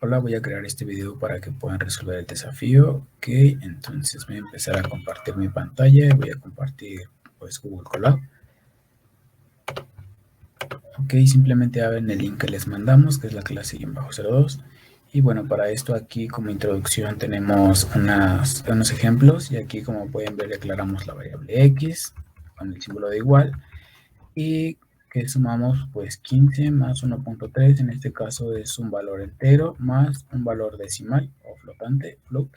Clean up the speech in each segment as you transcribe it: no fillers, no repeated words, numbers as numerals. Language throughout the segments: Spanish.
Hola, voy a crear este video para que puedan resolver el desafío. Ok, entonces voy a empezar a compartir mi pantalla y voy a compartir pues Google Colab. Ok, simplemente abren el link que les mandamos, que es la clase -02. Y bueno, para esto aquí como introducción tenemos unos ejemplos y aquí como pueden ver declaramos la variable x con el símbolo de igual y que sumamos pues 15 más 1.3, en este caso es un valor entero más un valor decimal o flotante, float.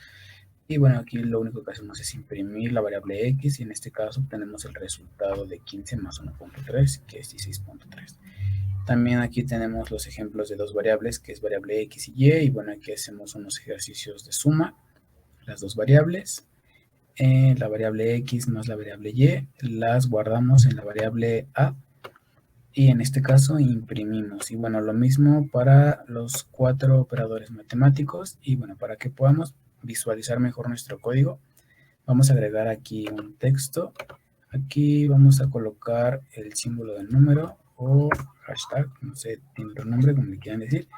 Y bueno, aquí lo único que hacemos es imprimir la variable x y en este caso obtenemos el resultado de 15 más 1.3, que es 16.3. También aquí tenemos los ejemplos de dos variables, que es variable x y y bueno, aquí hacemos unos ejercicios de suma, las dos variables. La variable x más la variable y las guardamos en la variable a y en este caso imprimimos. Y bueno, lo mismo para los 4 operadores matemáticos. Y bueno, para que podamos visualizar mejor nuestro código, vamos a agregar aquí un texto. Aquí vamos a colocar el símbolo del número o hashtag, no sé, tiene otro nombre como le quieran decir.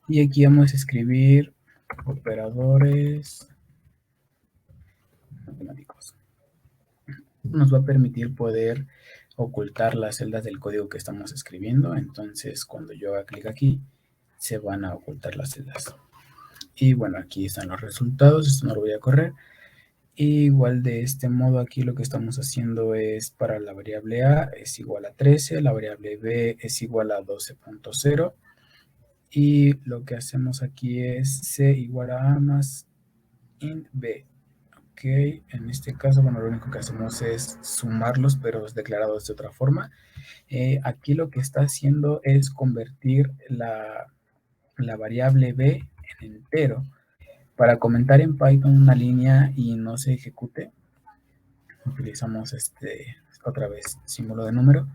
Y aquí vamos a escribir operadores matemáticos. Nos va a permitir poder ocultar las celdas del código que estamos escribiendo. Entonces, cuando yo haga clic aquí, se van a ocultar las celdas. Y bueno, aquí están los resultados. Esto no lo voy a correr. Y igual de este modo aquí lo que estamos haciendo es para la variable a es igual a 13, la variable b es igual a 12.0 y lo que hacemos aquí es c igual a a más int b. Ok, en este caso, bueno, lo único que hacemos es sumarlos, pero es declarado de otra forma. Aquí lo que está haciendo es convertir la variable b en entero. Para comentar en Python una línea y no se ejecute, utilizamos otra vez símbolo de número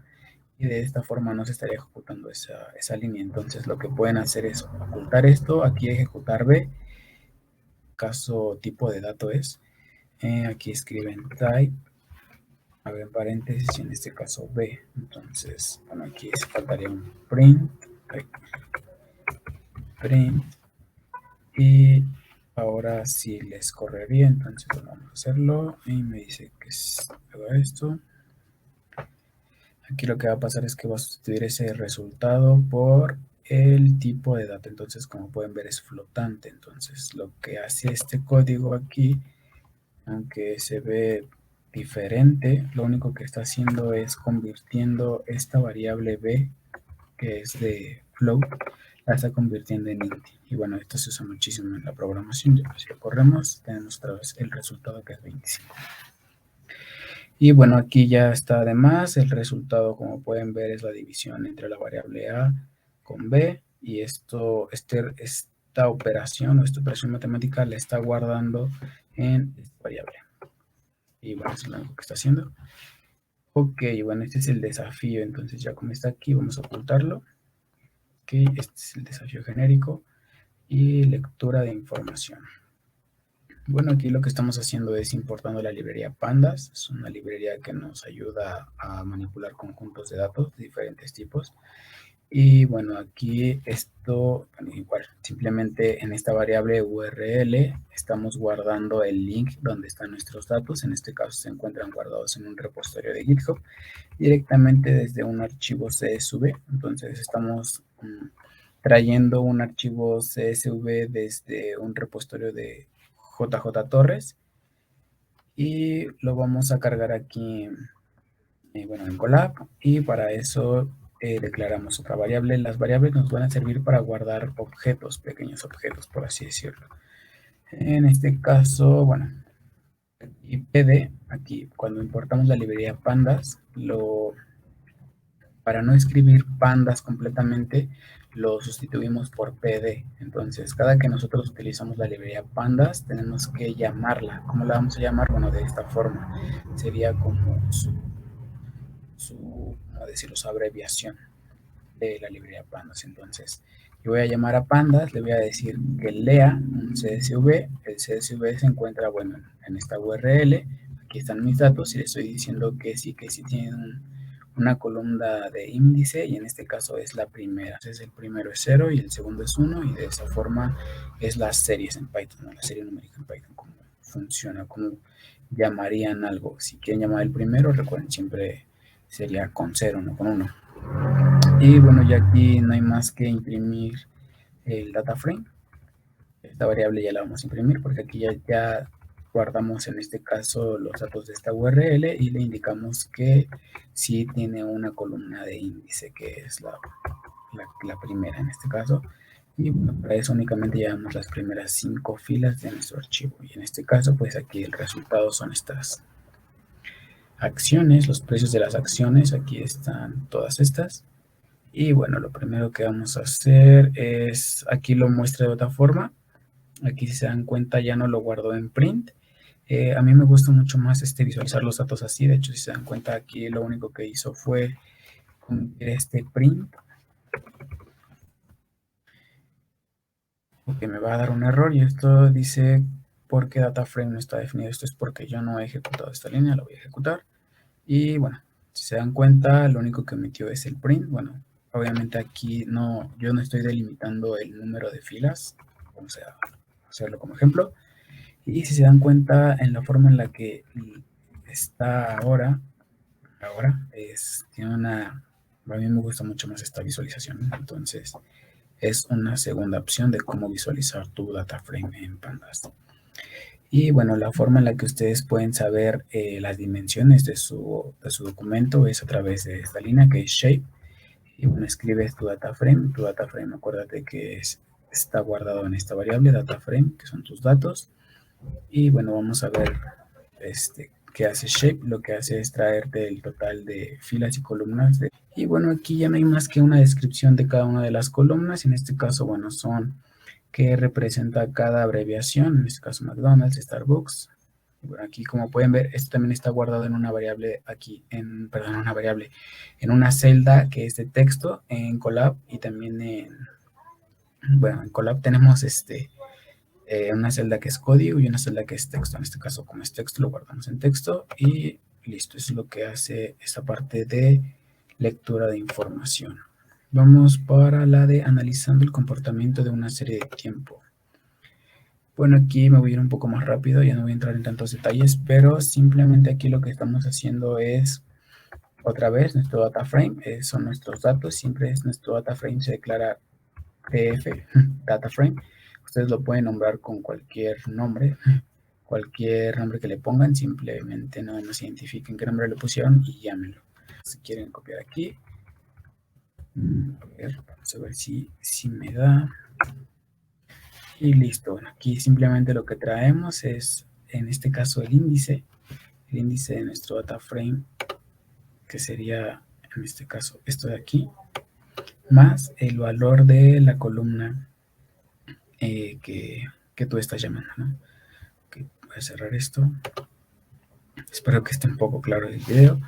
y de esta forma no se estaría ejecutando esa línea. Entonces lo que pueden hacer es ocultar esto, aquí ejecutar b, caso tipo de dato es, aquí escriben type, abre paréntesis y en este caso b. Entonces, bueno, aquí faltaría un print, y ahora sí les correría, entonces vamos a hacerlo y me dice que haga esto. Aquí lo que va a pasar es que va a sustituir ese resultado por el tipo de dato. Entonces, como pueden ver, es flotante. Entonces, lo que hace este código aquí, aunque se ve diferente, lo único que está haciendo es convirtiendo esta variable b, que es de float, la está convirtiendo en int. Y bueno, esto se usa muchísimo en la programación. Ya si lo corremos, tenemos otra vez el resultado que es 25. Y bueno, aquí ya está además el resultado, como pueden ver, es la división entre la variable a con b y esta operación o esta operación matemática la está guardando en esta variable. Y bueno, eso es lo único que está haciendo. Ok, bueno, este es el desafío, entonces ya como está aquí, vamos a ocultarlo. Ok, este es el desafío genérico y lectura de información. Bueno, aquí lo que estamos haciendo es importando la librería Pandas. Es una librería que nos ayuda a manipular conjuntos de datos de diferentes tipos. Y bueno, aquí esto, bueno, igual, simplemente en esta variable URL estamos guardando el link donde están nuestros datos. En este caso se encuentran guardados en un repositorio de GitHub directamente desde un archivo CSV. Entonces estamos trayendo un archivo CSV desde un repositorio de JJ Torres y lo vamos a cargar aquí bueno, en Colab y para eso declaramos otra variable. Las variables nos van a servir para guardar objetos, pequeños objetos, por así decirlo. En este caso, bueno, y pd, aquí cuando importamos la librería pandas, para no escribir pandas completamente, lo sustituimos por pd. Entonces, cada que nosotros utilizamos la librería pandas, tenemos que llamarla. ¿Cómo la vamos a llamar? Bueno, de esta forma. Sería como ¿cómo decirlo? Su abreviación de la librería pandas. Entonces, yo voy a llamar a pandas, le voy a decir que lea un CSV. El CSV se encuentra, bueno, en esta URL. Aquí están mis datos y le estoy diciendo que sí tienen una columna de índice y en este caso es la primera. Entonces el primero es 0 y el segundo es 1 y de esa forma es las series en Python, ¿no? La serie numérica en Python, cómo funciona, cómo llamarían algo. Si quieren llamar el primero, recuerden siempre sería con 0, no con 1. Y bueno, ya aquí no hay más que imprimir el data frame. Esta variable ya la vamos a imprimir porque aquí ya guardamos en este caso los datos de esta URL y le indicamos que sí tiene una columna de índice, que es la primera en este caso. Y bueno, para eso únicamente llevamos las primeras 5 filas de nuestro archivo. Y en este caso, pues aquí el resultado son estas acciones, los precios de las acciones. Aquí están todas estas. Y bueno, lo primero que vamos a hacer es, aquí lo muestra de otra forma. Aquí si se dan cuenta ya no lo guardo en print. A mí me gusta mucho más visualizar los datos así. De hecho, si se dan cuenta aquí lo único que hizo fue cumplir este print. Porque me va a dar un error y esto dice por qué data frame no está definido. Esto es porque yo no he ejecutado esta línea, la voy a ejecutar. Y bueno, si se dan cuenta, lo único que emitió es el print. Bueno, obviamente aquí yo no estoy delimitando el número de filas. Vamos a hacerlo como ejemplo. Y si se dan cuenta, en la forma en la que está ahora tiene a mí me gusta mucho más esta visualización. Entonces, es una segunda opción de cómo visualizar tu data frame en Pandas. Y bueno, la forma en la que ustedes pueden saber las dimensiones de su documento es a través de esta línea que es shape. Y bueno, escribes tu data frame. Tu data frame, acuérdate que está guardado en esta variable data frame, que son tus datos. Y bueno, vamos a ver qué hace shape. Lo que hace es traerte el total de filas y columnas. Y bueno, aquí ya no hay más que una descripción de cada una de las columnas. En este caso, bueno, son que representa cada abreviación. En este caso, McDonald's, Starbucks. Y bueno, aquí como pueden ver, esto también está guardado en una variable aquí, en una celda que es de texto en Colab y también en Colab tenemos una celda que es código y una celda que es texto. En este caso, como es texto, lo guardamos en texto y listo. Eso es lo que hace esta parte de lectura de información. Vamos para la de analizando el comportamiento de una serie de tiempo. Bueno, aquí me voy a ir un poco más rápido, ya no voy a entrar en tantos detalles, pero simplemente aquí lo que estamos haciendo es, otra vez, nuestro data frame, son nuestros datos, siempre es nuestro data frame, se declara df, data frame. Ustedes lo pueden nombrar con cualquier nombre que le pongan, simplemente no nos identifiquen qué nombre le pusieron y llámenlo. Si quieren copiar aquí, vamos a ver si me da. Y listo, bueno, aquí simplemente lo que traemos es, en este caso, el índice de nuestro data frame, que sería, en este caso, esto de aquí, más el valor de la columna que tú estás llamando, ¿no? Okay, voy a cerrar esto. Espero que esté un poco claro el video.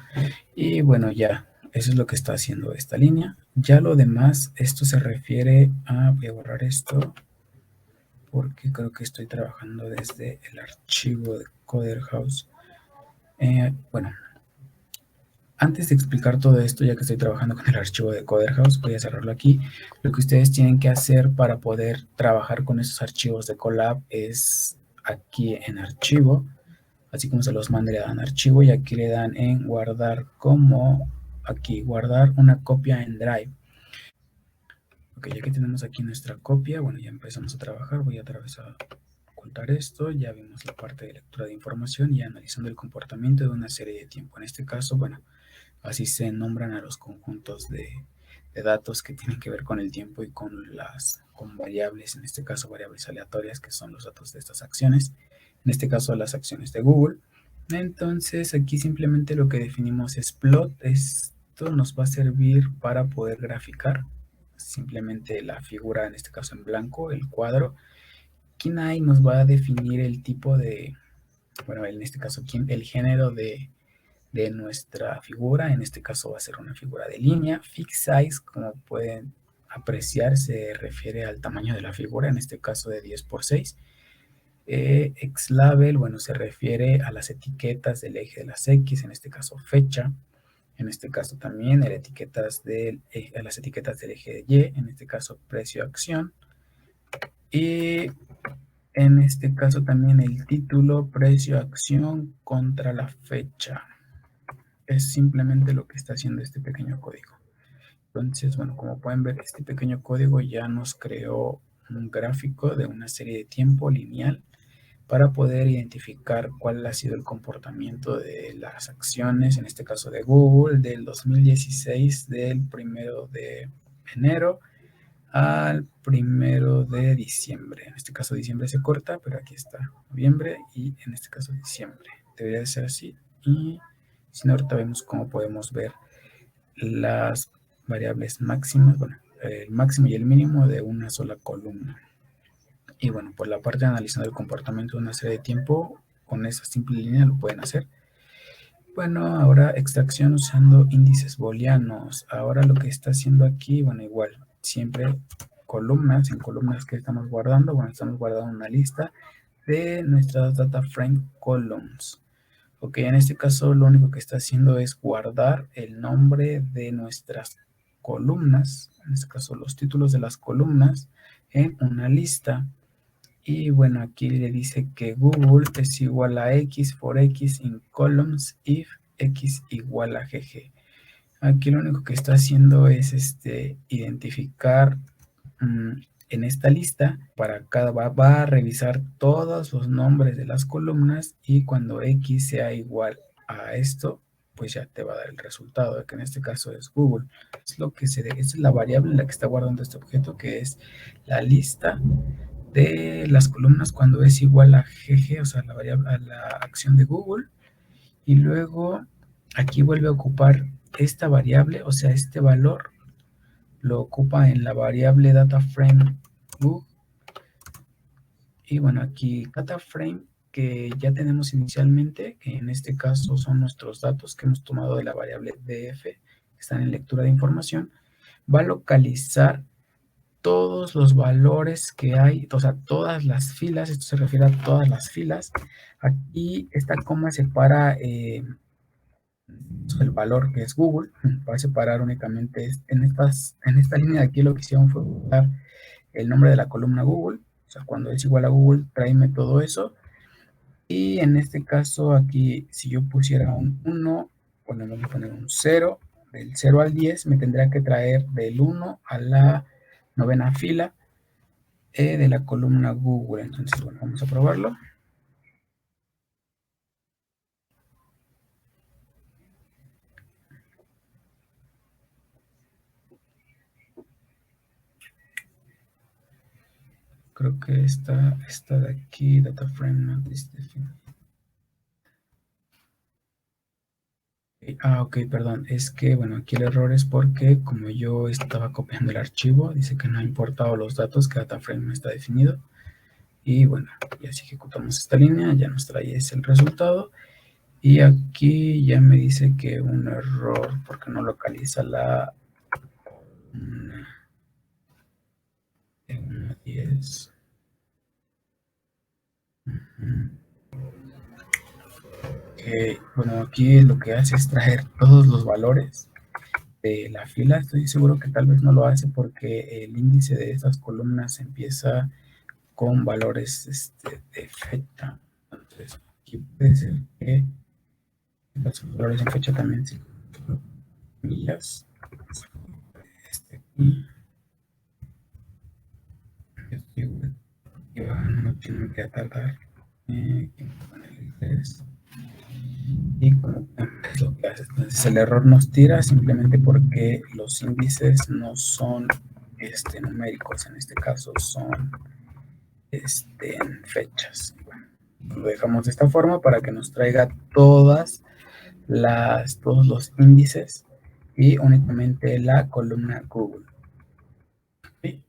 Y bueno, ya, eso es lo que está haciendo esta línea. Ya lo demás, esto se refiere a, voy a borrar esto, porque creo que estoy trabajando desde el archivo de Coderhouse. Bueno, antes de explicar todo esto, ya que estoy trabajando con el archivo de Coderhouse, voy a cerrarlo aquí. Lo que ustedes tienen que hacer para poder trabajar con esos archivos de Colab es aquí en archivo, así como se los mande, le dan archivo y aquí le dan en guardar como, aquí, guardar una copia en Drive. Ok, ya que tenemos aquí nuestra copia, bueno, ya empezamos a trabajar. Voy a ocultar esto. Ya vimos la parte de lectura de información y analizando el comportamiento de una serie de tiempo. En este caso, bueno, así se nombran a los conjuntos de datos que tienen que ver con el tiempo y con variables, en este caso variables aleatorias, que son los datos de estas acciones. En este caso, las acciones de Google. Entonces, aquí simplemente lo que definimos es plot. Esto nos va a servir para poder graficar simplemente la figura, en este caso en blanco, el cuadro. KINAI nos va a definir el tipo de, bueno, en este caso el género de nuestra figura. En este caso va a ser una figura de línea. Fixed size, como pueden apreciar, se refiere al tamaño de la figura, en este caso de 10×6. Xlabel, bueno, se refiere a las etiquetas del eje de las X, en este caso fecha. En este caso también las etiquetas del eje Y, en este caso precio-acción. Y en este caso también el título, precio-acción contra la fecha. Es simplemente lo que está haciendo este pequeño código. Entonces, bueno, como pueden ver, este pequeño código ya nos creó un gráfico de una serie de tiempo lineal para poder identificar cuál ha sido el comportamiento de las acciones, en este caso de Google, del 2016, del 1 de enero al 1 de diciembre. En este caso diciembre se corta, pero aquí está noviembre y en este caso diciembre. Debería de ser así. Y si no, ahorita vemos cómo podemos ver las variables máximas, bueno, el máximo y el mínimo de una sola columna. Y bueno, por la parte de analizando el comportamiento de una serie de tiempo, con esa simple línea lo pueden hacer. Bueno, ahora extracción usando índices booleanos. Ahora lo que está haciendo aquí, bueno, igual, siempre columnas, en columnas que estamos guardando, bueno, estamos guardando una lista de nuestras data frame columns. Ok, en este caso lo único que está haciendo es guardar el nombre de nuestras columnas, en este caso los títulos de las columnas, en una lista. Y bueno, aquí le dice que Google es igual a X for X in columns if X igual a GG. Aquí lo único que está haciendo es identificar en esta lista, para cada va a revisar todos los nombres de las columnas y cuando X sea igual a esto, pues ya te va a dar el resultado, que en este caso es Google. Es lo que es la variable en la que está guardando este objeto, que es la lista de las columnas cuando es igual a GG, o sea, la variable, a la acción de Google. Y luego aquí vuelve a ocupar esta variable, o sea, este valor lo ocupa en la variable DataFrame Google. Y bueno, aquí DataFrame que ya tenemos inicialmente, que en este caso son nuestros datos que hemos tomado de la variable DF, que están en lectura de información, va a localizar todos los valores que hay, o sea, todas las filas. Esto se refiere a todas las filas. Aquí esta coma separa el valor que es Google, va a separar únicamente en esta línea de aquí. Lo que hicieron fue buscar el nombre de la columna Google, o sea, cuando es igual a Google, tráeme todo eso. Y en este caso aquí, si yo pusiera un 1, bueno, vamos a poner un 0, del 0 al 10 me tendría que traer del 1 a la 9ª fila de la columna Google. Entonces, bueno, vamos a probarlo. Creo que esta de aquí, data frame not defined. Ok, perdón, es que, bueno, aquí el error es porque como yo estaba copiando el archivo, dice que no ha importado los datos, que data frame no está definido. Y bueno, ya si ejecutamos esta línea, ya nos trae ese el resultado. Y aquí ya me dice que un error porque no localiza la 10. Bueno, aquí lo que hace es traer todos los valores de la fila. Estoy seguro que tal vez no lo hace porque el índice de estas columnas empieza con valores de fecha. Entonces, aquí puede ser que los valores en fecha también se millas. Aquí. No tiene que tardar. Y como es lo que hace. Entonces el error nos tira simplemente porque los índices no son numéricos, en este caso son en fechas. Bueno, lo dejamos de esta forma para que nos traiga todos los índices y únicamente la columna Google.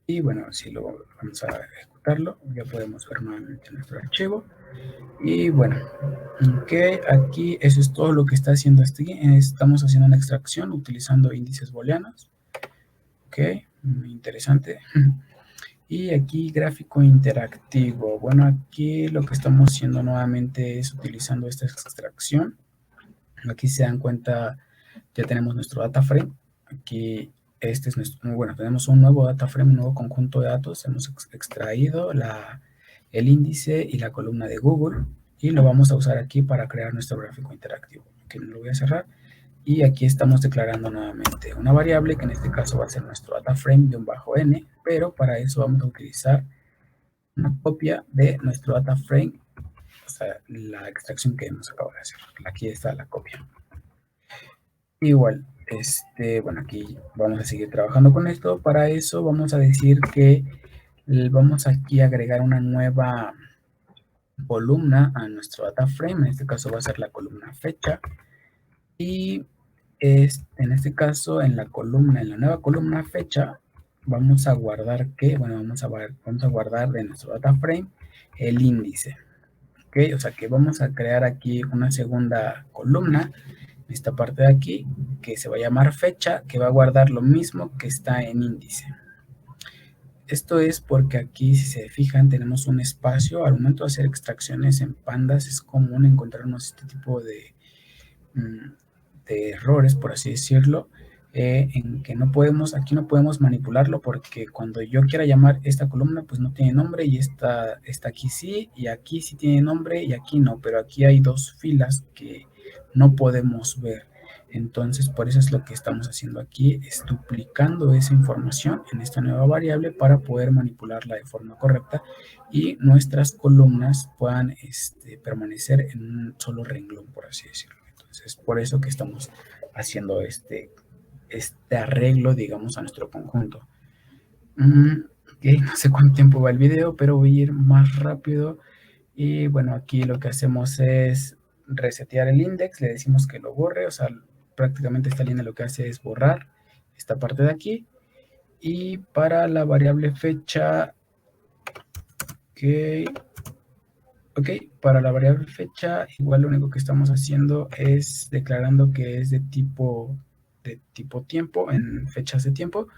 Y bueno, si lo vamos a ejecutarlo, ya podemos ver nuevamente nuestro archivo. Y bueno, ok, aquí eso es todo lo que está haciendo estamos haciendo una extracción utilizando índices booleanos. Ok, muy interesante. Y aquí gráfico interactivo. Bueno, aquí lo que estamos haciendo nuevamente es utilizando esta extracción. Aquí se dan cuenta ya tenemos nuestro data frame. Aquí este es nuestro, bueno, tenemos un nuevo data frame, un nuevo conjunto de datos. Hemos extraído el índice y la columna de Google y lo vamos a usar aquí para crear nuestro gráfico interactivo. Aquí lo voy a cerrar y aquí estamos declarando nuevamente una variable que en este caso va a ser nuestro data frame-n, pero para eso vamos a utilizar una copia de nuestro data frame, o sea, la extracción que hemos acabado de hacer. Aquí está la copia. Igual, bueno, aquí vamos a seguir trabajando con esto. Para eso vamos a decir que vamos aquí a agregar una nueva columna a nuestro data frame. En este caso va a ser la columna fecha. Y en este caso, en la nueva columna fecha, vamos a guardar bueno, vamos a guardar de nuestro data frame el índice. ¿Ok? O sea que vamos a crear aquí una segunda columna, esta parte de aquí, que se va a llamar fecha, que va a guardar lo mismo que está en índice. Esto es porque aquí, si se fijan, tenemos un espacio. Al momento de hacer extracciones en pandas es común encontrarnos este tipo de errores, por así decirlo, en que aquí no podemos manipularlo porque cuando yo quiera llamar esta columna, pues no tiene nombre y esta aquí sí, y aquí sí tiene nombre y aquí no, pero aquí hay dos filas que no podemos ver. Entonces, por eso es lo que estamos haciendo aquí, es duplicando esa información en esta nueva variable para poder manipularla de forma correcta y nuestras columnas puedan permanecer en un solo renglón, por así decirlo. Entonces, por eso que estamos haciendo este arreglo, digamos, a nuestro conjunto. Okay, no sé cuánto tiempo va el video, pero voy a ir más rápido. Y bueno, aquí lo que hacemos es resetear el index, le decimos que lo borre, o sea, prácticamente esta línea lo que hace es borrar esta parte de aquí. Y para la variable fecha, ok, para la variable fecha, igual lo único que estamos haciendo es declarando que es de tipo tiempo, en fechas de tiempo,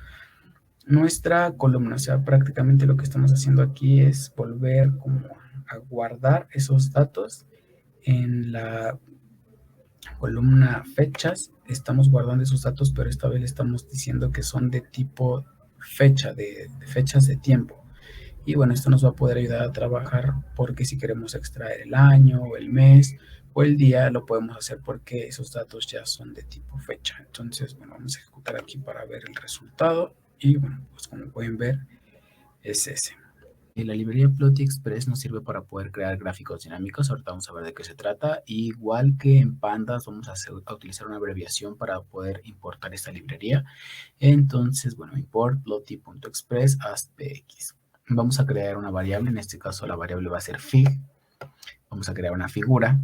nuestra columna. O sea, prácticamente lo que estamos haciendo aquí es volver como a guardar esos datos en la columna fechas. Estamos guardando esos datos, pero esta vez le estamos diciendo que son de tipo fecha, de fechas de tiempo. Y bueno, esto nos va a poder ayudar a trabajar porque si queremos extraer el año o el mes o el día, lo podemos hacer porque esos datos ya son de tipo fecha. Entonces, bueno, vamos a ejecutar aquí para ver el resultado. Y bueno, pues como pueden ver, es ese. La librería Plotly Express nos sirve para poder crear gráficos dinámicos. Ahorita vamos a ver de qué se trata. Igual que en Pandas, vamos a utilizar una abreviación para poder importar esta librería. Entonces, bueno, import plotly.express as px. Vamos a crear una variable, en este caso la variable va a ser fig. Vamos a crear una figura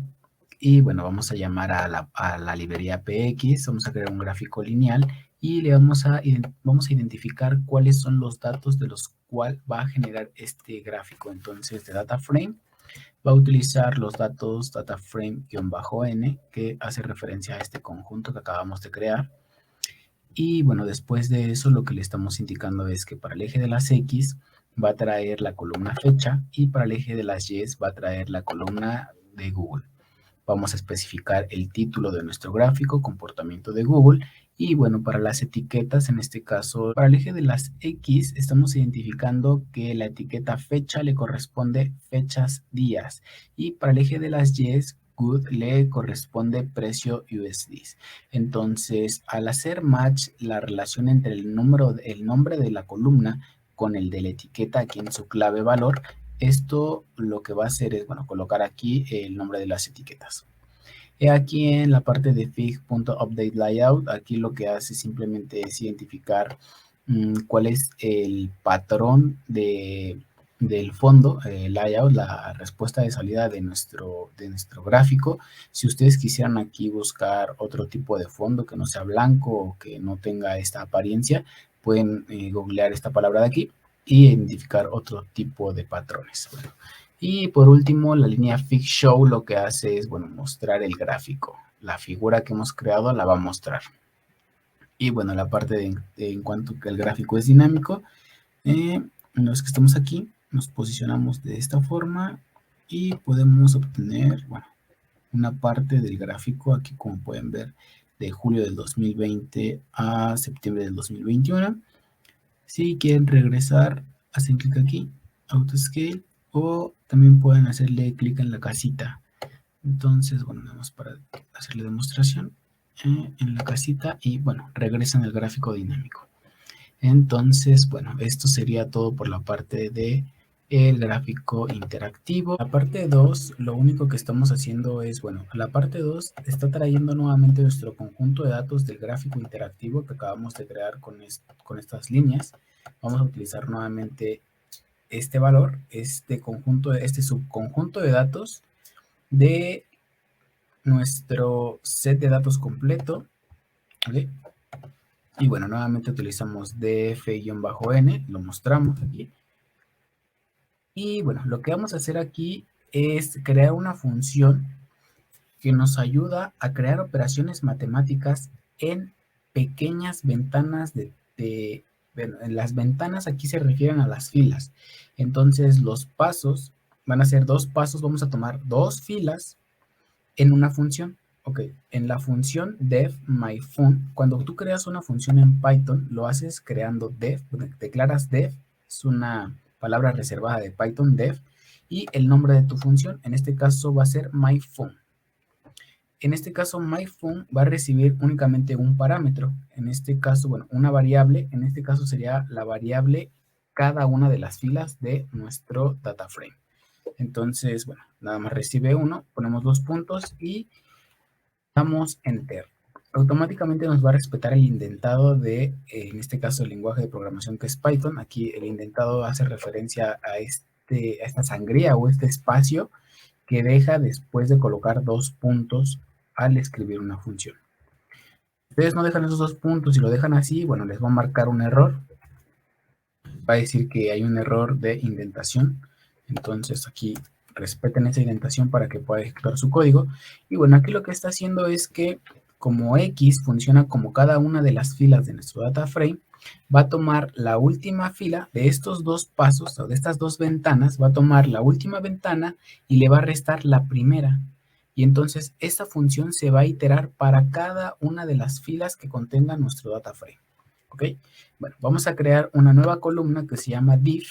y bueno, vamos a llamar a la librería px, vamos a crear un gráfico lineal y le vamos a identificar cuáles son los datos de los cuales va a generar este gráfico. Entonces, de data frame va a utilizar los datos data frame-n, que hace referencia a este conjunto que acabamos de crear. Y bueno, después de eso lo que le estamos indicando es que para el eje de las X va a traer la columna fecha y para el eje de las Y va a traer la columna de Google. Vamos a especificar el título de nuestro gráfico, comportamiento de Google. Y bueno, para las etiquetas, en este caso, para el eje de las X, estamos identificando que la etiqueta fecha le corresponde fechas días. Y para el eje de las Y, good, le corresponde precio USD. Entonces, al hacer match, la relación entre el nombre de la columna con el de la etiqueta aquí en su clave valor, esto lo que va a hacer es, bueno, colocar aquí el nombre de las etiquetas. Y aquí en la parte de fig.updateLayout, aquí lo que hace simplemente es identificar cuál es el patrón del fondo, layout, la respuesta de salida de nuestro gráfico. Si ustedes quisieran aquí buscar otro tipo de fondo que no sea blanco o que no tenga esta apariencia, pueden googlear esta palabra de aquí y identificar otro tipo de patrones. Bueno, y por último, la línea Fig Show lo que hace es, bueno, mostrar el gráfico. La figura que hemos creado la va a mostrar. Y bueno, la parte en cuanto que el gráfico es dinámico, los que estamos aquí, nos posicionamos de esta forma y podemos obtener, bueno, una parte del gráfico aquí, como pueden ver, de julio del 2020 a septiembre del 2021. Si quieren regresar, hacen clic aquí, Autoscale, o también pueden hacerle clic en la casita. Entonces, bueno, vamos para hacerle demostración en la casita y, bueno, regresan al gráfico dinámico. Entonces, bueno, esto sería todo por la parte de el gráfico interactivo. La parte 2, lo único que estamos haciendo es, bueno, la parte 2 está trayendo nuevamente nuestro conjunto de datos del gráfico interactivo que acabamos de crear con estas líneas. Vamos a utilizar nuevamente este valor, este subconjunto de datos de nuestro set de datos completo, ¿vale? Y bueno, nuevamente utilizamos df-n, lo mostramos aquí. Y bueno, lo que vamos a hacer aquí es crear una función que nos ayuda a crear operaciones matemáticas en pequeñas ventanas bueno, en las ventanas aquí se refieren a las filas. Entonces los pasos van a ser 2 pasos, vamos a tomar 2 filas en una función. Ok, en la función def myFun, cuando tú creas una función en Python, lo haces creando def, declaras def, es una palabra reservada de Python, def, y el nombre de tu función, en este caso va a ser myFun. En este caso, myFun va a recibir únicamente un parámetro, en este caso, bueno, una variable, en este caso sería la variable cada una de las filas de nuestro data frame. Entonces, bueno, nada más recibe uno, ponemos 2 puntos y damos Enter. Automáticamente nos va a respetar el indentado de, en este caso, el lenguaje de programación que es Python. Aquí el indentado hace referencia a esta sangría o este espacio que deja después de colocar 2 puntos al escribir una función. Si ustedes no dejan esos 2 puntos y lo dejan así, bueno, les va a marcar un error. Va a decir que hay un error de indentación. Entonces aquí respeten esa indentación para que pueda ejecutar su código. Y bueno, aquí lo que está haciendo es que como X funciona como cada una de las filas de nuestro data frame, va a tomar la última fila de estos 2 pasos o de estas 2 ventanas, va a tomar la última ventana y le va a restar la primera. Y entonces esta función se va a iterar para cada una de las filas que contenga nuestro data frame. ¿Ok? Bueno, vamos a crear una nueva columna que se llama div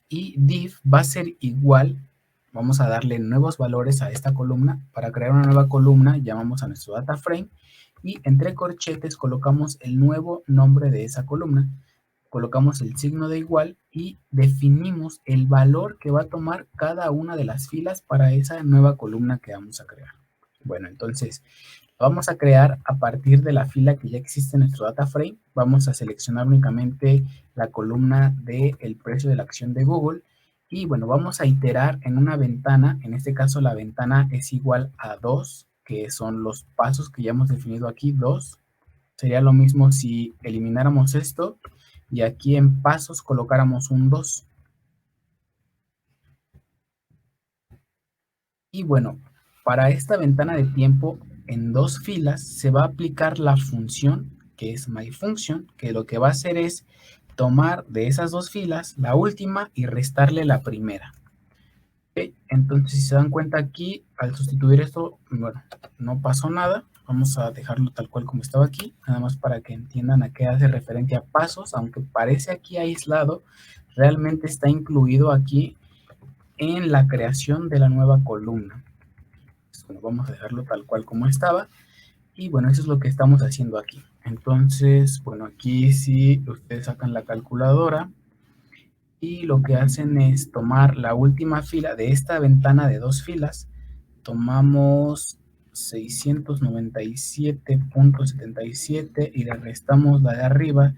y div va a ser igual, vamos a darle nuevos valores a esta columna. Para crear una nueva columna llamamos a nuestro data frame y entre corchetes colocamos el nuevo nombre de esa columna, colocamos el signo de igual y definimos el valor que va a tomar cada una de las filas para esa nueva columna que vamos a crear. Bueno, entonces vamos a crear a partir de la fila que ya existe en nuestro data frame. Vamos a seleccionar únicamente la columna del precio de la acción de Google. Y bueno, vamos a iterar en una ventana. En este caso la ventana es igual a 2, que son los pasos que ya hemos definido aquí, 2. Sería lo mismo si elimináramos esto y aquí en pasos colocáramos un 2. Y bueno, para esta ventana de tiempo en 2 filas se va a aplicar la función que es myFunction, que lo que va a hacer es tomar de esas 2 filas la última y restarle la primera. ¿Okay? Entonces, si se dan cuenta aquí, al sustituir esto, bueno, no pasó nada. Vamos a dejarlo tal cual como estaba aquí, nada más para que entiendan a qué hace referencia a pasos, aunque parece aquí aislado, realmente está incluido aquí en la creación de la nueva columna. Bueno, vamos a dejarlo tal cual como estaba. Y bueno, eso es lo que estamos haciendo aquí. Entonces, bueno, aquí sí ustedes sacan la calculadora y lo que hacen es tomar la última fila de esta ventana de 2 filas. Tomamos 697.77 y le restamos la de arriba,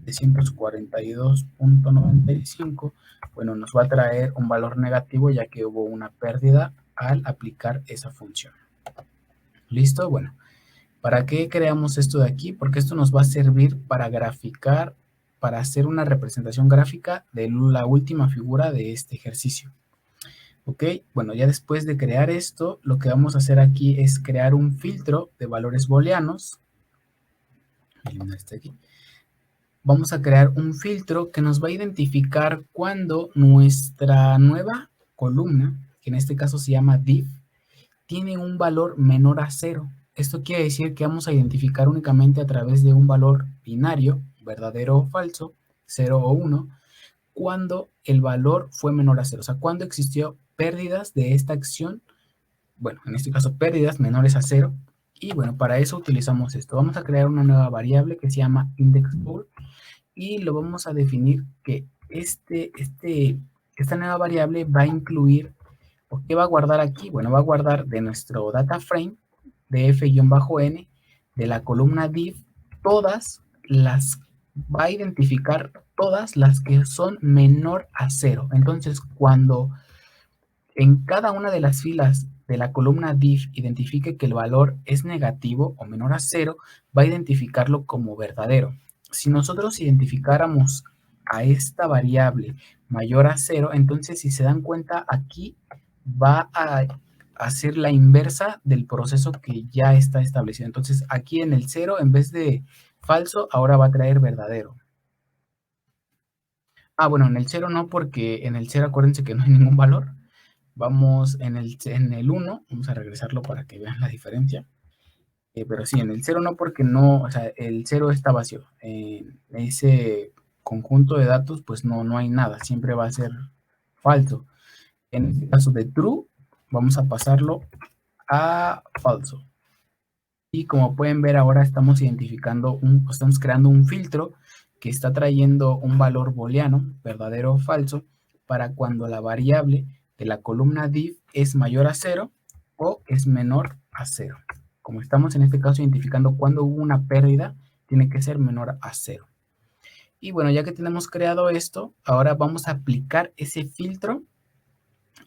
742.95. Bueno, nos va a traer un valor negativo ya que hubo una pérdida al aplicar esa función. ¿Listo? Bueno, ¿para qué creamos esto de aquí? Porque esto nos va a servir para graficar, para hacer una representación gráfica de la última figura de este ejercicio. Ok, bueno, ya después de crear esto, lo que vamos a hacer aquí es crear un filtro de valores booleanos. Eliminar este aquí. Vamos a crear un filtro que nos va a identificar cuando nuestra nueva columna, que en este caso se llama div, tiene un valor menor a 0. Esto quiere decir que vamos a identificar únicamente a través de un valor binario, verdadero o falso, 0 o 1, cuando el valor fue menor a 0, o sea, cuando existió pérdidas de esta acción, bueno, en este caso pérdidas menores a 0, y bueno, para eso utilizamos esto. Vamos a crear una nueva variable que se llama indexBool y lo vamos a definir que esta nueva variable va a incluir, ¿o qué va a guardar aquí? Bueno, va a guardar de nuestro data frame de f-n de la columna div todas las, va a identificar todas las que son menor a 0. Entonces, cuando en cada una de las filas de la columna div identifique que el valor es negativo o menor a 0, va a identificarlo como verdadero. Si nosotros identificáramos a esta variable mayor a 0, entonces si se dan cuenta aquí va a hacer la inversa del proceso que ya está establecido. Entonces aquí en el 0, en vez de falso, ahora va a traer verdadero. Bueno, en el 0 no, porque en el 0 acuérdense que no hay ningún valor. Vamos en el 1, vamos a regresarlo para que vean la diferencia. Pero sí, en el 0 no, porque no, o sea, el 0 está vacío. En ese conjunto de datos, pues no hay nada, siempre va a ser falso. En este caso de true, vamos a pasarlo a falso. Y como pueden ver, ahora estamos estamos creando un filtro que está trayendo un valor booleano, verdadero o falso, para cuando la variable de la columna div es mayor a 0 o es menor a 0. Como estamos en este caso identificando cuando hubo una pérdida, tiene que ser menor a 0. Y bueno, ya que tenemos creado esto, ahora vamos a aplicar ese filtro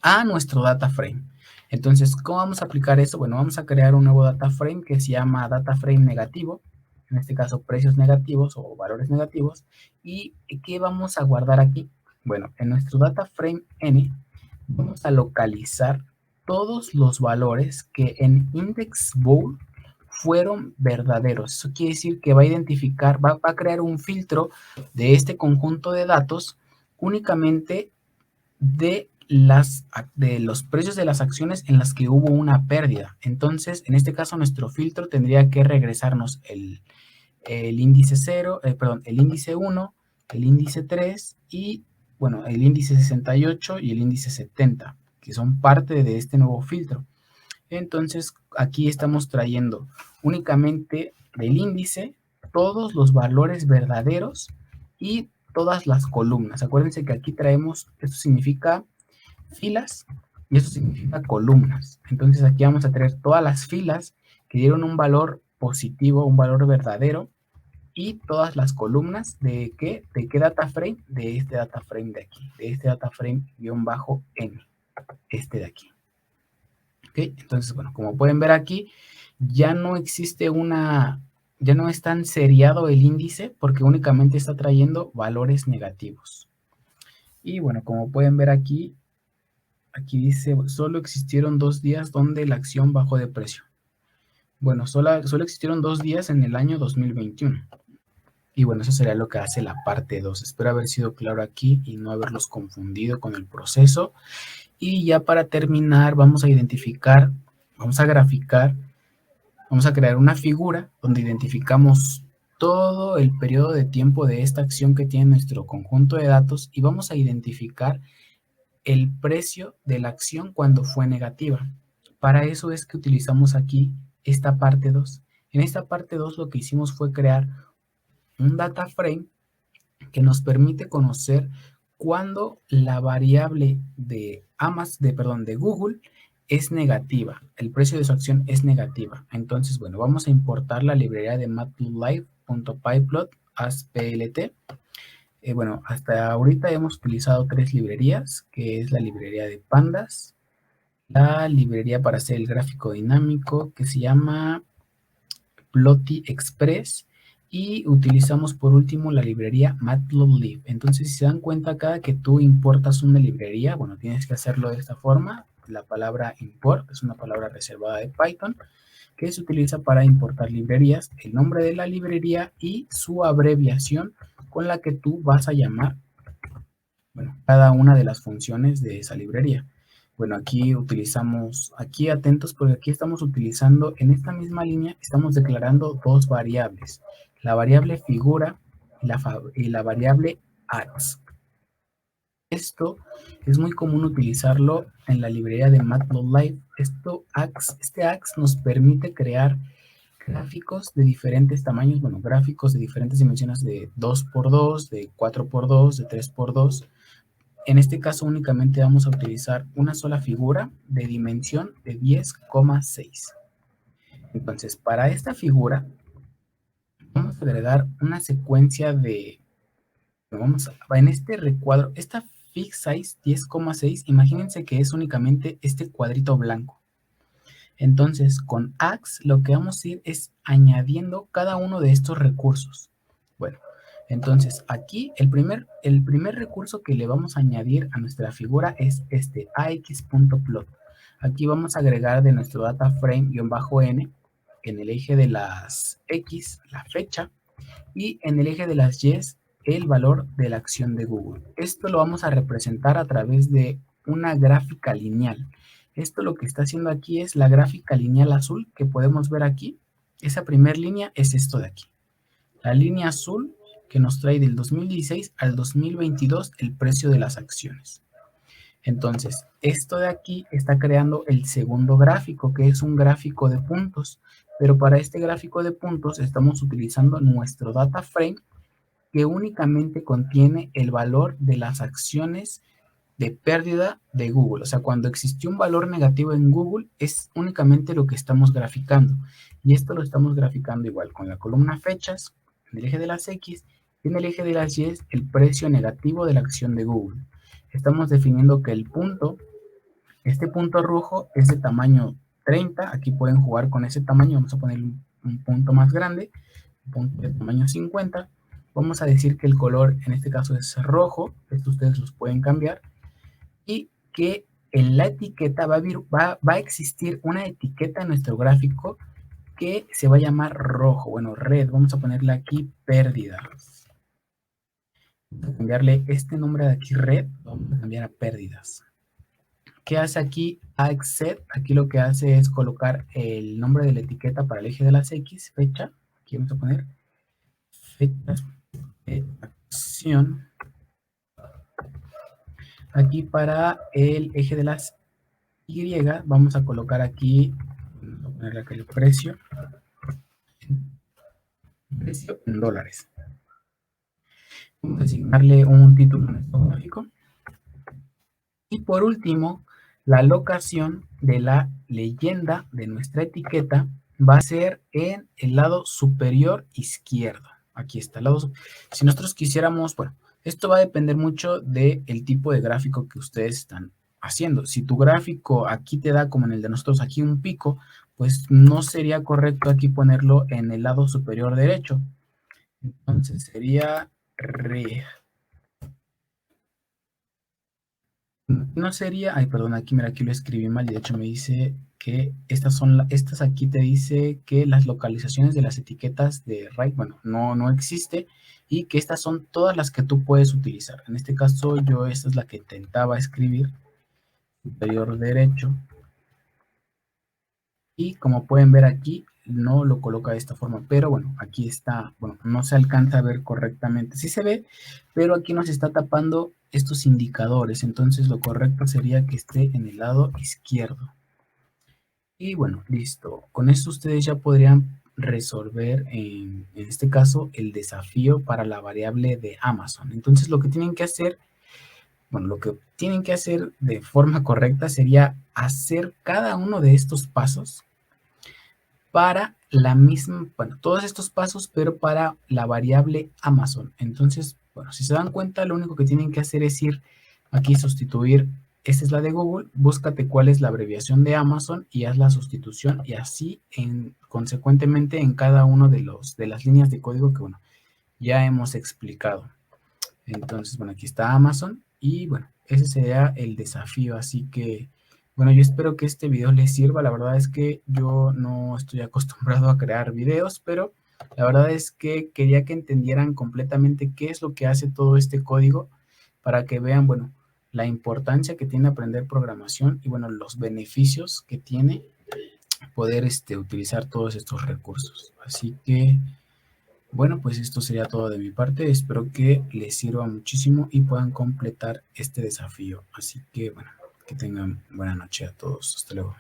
a nuestro data frame. Entonces, ¿cómo vamos a aplicar eso? Bueno, vamos a crear un nuevo data frame que se llama data frame negativo, en este caso precios negativos o valores negativos. ¿Y qué vamos a guardar aquí? Bueno, en nuestro data frame n vamos a localizar todos los valores que en indexBool fueron verdaderos. Eso quiere decir que va a identificar, va a crear un filtro de este conjunto de datos únicamente de los precios de las acciones en las que hubo una pérdida. Entonces, en este caso, nuestro filtro tendría que regresarnos el índice 0, el índice 1, el índice 3 y, bueno, el índice 68 y el índice 70, que son parte de este nuevo filtro. Entonces, aquí estamos trayendo únicamente del índice todos los valores verdaderos y todas las columnas. Acuérdense que aquí traemos, esto significa filas y eso significa columnas. Entonces aquí vamos a tener todas las filas que dieron un valor positivo, un valor verdadero, y todas las columnas de qué data frame, de este data frame de aquí, de este data frame -n, este de aquí. ¿Ok? Entonces, bueno, como pueden ver aquí, ya no existe ya no es tan seriado el índice porque únicamente está trayendo valores negativos. Y bueno, como pueden ver aquí dice, solo existieron 2 días donde la acción bajó de precio. Bueno, solo existieron 2 días en el año 2021. Y bueno, eso sería lo que hace la parte 2. Espero haber sido claro aquí y no haberlos confundido con el proceso. Y ya para terminar, vamos a identificar, vamos a graficar, vamos a crear una figura donde identificamos todo el periodo de tiempo de esta acción que tiene nuestro conjunto de datos y vamos a identificar el precio de la acción cuando fue negativa. Para eso es que utilizamos aquí esta parte 2. En esta parte 2 lo que hicimos fue crear un data frame que nos permite conocer cuando la variable de Google es negativa, el precio de su acción es negativa. Entonces, bueno, vamos a importar la librería de matplotlib.pyplot as plt. Bueno, hasta ahorita hemos utilizado 3 librerías, que es la librería de pandas, la librería para hacer el gráfico dinámico, que se llama Plotly Express, y utilizamos por último la librería matplotlib. Entonces, si se dan cuenta, cada que tú importas una librería, bueno, tienes que hacerlo de esta forma. La palabra import es una palabra reservada de Python, que se utiliza para importar librerías, el nombre de la librería y su abreviación con la que tú vas a llamar, bueno, cada una de las funciones de esa librería. Bueno, aquí utilizamos, aquí atentos porque aquí estamos utilizando, en esta misma línea, estamos declarando dos variables, la variable figura y la variable ax. Esto es muy común utilizarlo en la librería de Matplotlib. Este ax nos permite crear gráficos de diferentes tamaños, bueno, gráficos de diferentes dimensiones de 2x2, de 4x2, de 3x2. En este caso únicamente vamos a utilizar una sola figura de dimensión de 10,6. Entonces, para esta figura vamos a agregar una secuencia de, en este recuadro, esta fix size 10,6, imagínense que es únicamente este cuadrito blanco. Entonces, con ax lo que vamos a ir es añadiendo cada uno de estos recursos. Bueno, entonces aquí el primer recurso que le vamos a añadir a nuestra figura es este ax.plot. Aquí vamos a agregar de nuestro data frame-n en el eje de las x la fecha y en el eje de las y el valor de la acción de Google. Esto lo vamos a representar a través de una gráfica lineal. Esto lo que está haciendo aquí es la gráfica lineal azul que podemos ver aquí. Esa primera línea es esto de aquí. La línea azul que nos trae del 2016 al 2022 el precio de las acciones. Entonces, esto de aquí está creando el segundo gráfico, que es un gráfico de puntos. Pero para este gráfico de puntos estamos utilizando nuestro data frame que únicamente contiene el valor de las acciones de pérdida de Google. O sea, cuando existió un valor negativo en Google, es únicamente lo que estamos graficando. Y esto lo estamos graficando igual con la columna fechas, en el eje de las X, y en el eje de las Y, el precio negativo de la acción de Google. Estamos definiendo que el punto, este punto rojo es de tamaño 30. Aquí pueden jugar con ese tamaño. Vamos a poner un punto más grande, un punto de tamaño 50. Vamos a decir que el color en este caso es rojo. Esto ustedes los pueden cambiar. Y que en la etiqueta va a existir una etiqueta en nuestro gráfico que se va a llamar rojo. Bueno, red. Vamos a ponerle aquí pérdidas. Vamos a cambiarle este nombre de aquí red. Vamos a cambiar a pérdidas. ¿Qué hace aquí AXSET? Aquí lo que hace es colocar el nombre de la etiqueta para el eje de las X, fecha. Aquí vamos a poner fechas de acción. Aquí para el eje de las Y vamos a colocar aquí, vamos a ponerle aquí el precio en dólares. Vamos a asignarle un título en nuestro gráfico. Y por último, la locación de la leyenda de nuestra etiqueta va a ser en el lado superior izquierdo. Aquí está el lado. Si nosotros quisiéramos, bueno, esto va a depender mucho del tipo de gráfico que ustedes están haciendo. Si tu gráfico aquí te da, como en el de nosotros, aquí un pico, pues no sería correcto aquí ponerlo en el lado superior derecho. Entonces sería no sería, ay, perdón, aquí, mira, aquí lo escribí mal y de hecho me dice que estas aquí te dice que las localizaciones de las etiquetas de right, bueno, no existe y que estas son todas las que tú puedes utilizar. En este caso yo esta es la que intentaba escribir, superior derecho. Y como pueden ver aquí, no lo coloca de esta forma, pero bueno, aquí está, bueno, no se alcanza a ver correctamente, sí se ve, pero aquí nos está tapando estos indicadores, entonces lo correcto sería que esté en el lado izquierdo. Y bueno, listo, con esto ustedes ya podrían resolver en este caso el desafío para la variable de Amazon. Entonces lo que tienen que hacer, bueno, lo que tienen que hacer de forma correcta sería hacer cada uno de estos pasos para la misma, bueno, todos estos pasos, pero para la variable Amazon. Entonces, bueno, si se dan cuenta, lo único que tienen que hacer es ir aquí, sustituir, esta es la de Google, búscate cuál es la abreviación de Amazon y haz la sustitución y así, consecuentemente, en cada uno de las líneas de código que, bueno, ya hemos explicado. Entonces, bueno, aquí está Amazon y, bueno, ese sería el desafío, así que... Bueno, yo espero que este video les sirva. La verdad es que yo no estoy acostumbrado a crear videos, pero la verdad es que quería que entendieran completamente qué es lo que hace todo este código para que vean, bueno, la importancia que tiene aprender programación y bueno, los beneficios que tiene poder utilizar todos estos recursos. Así que, bueno, pues esto sería todo de mi parte. Espero que les sirva muchísimo y puedan completar este desafío. Así que, bueno, que tengan buena noche a todos. Hasta luego.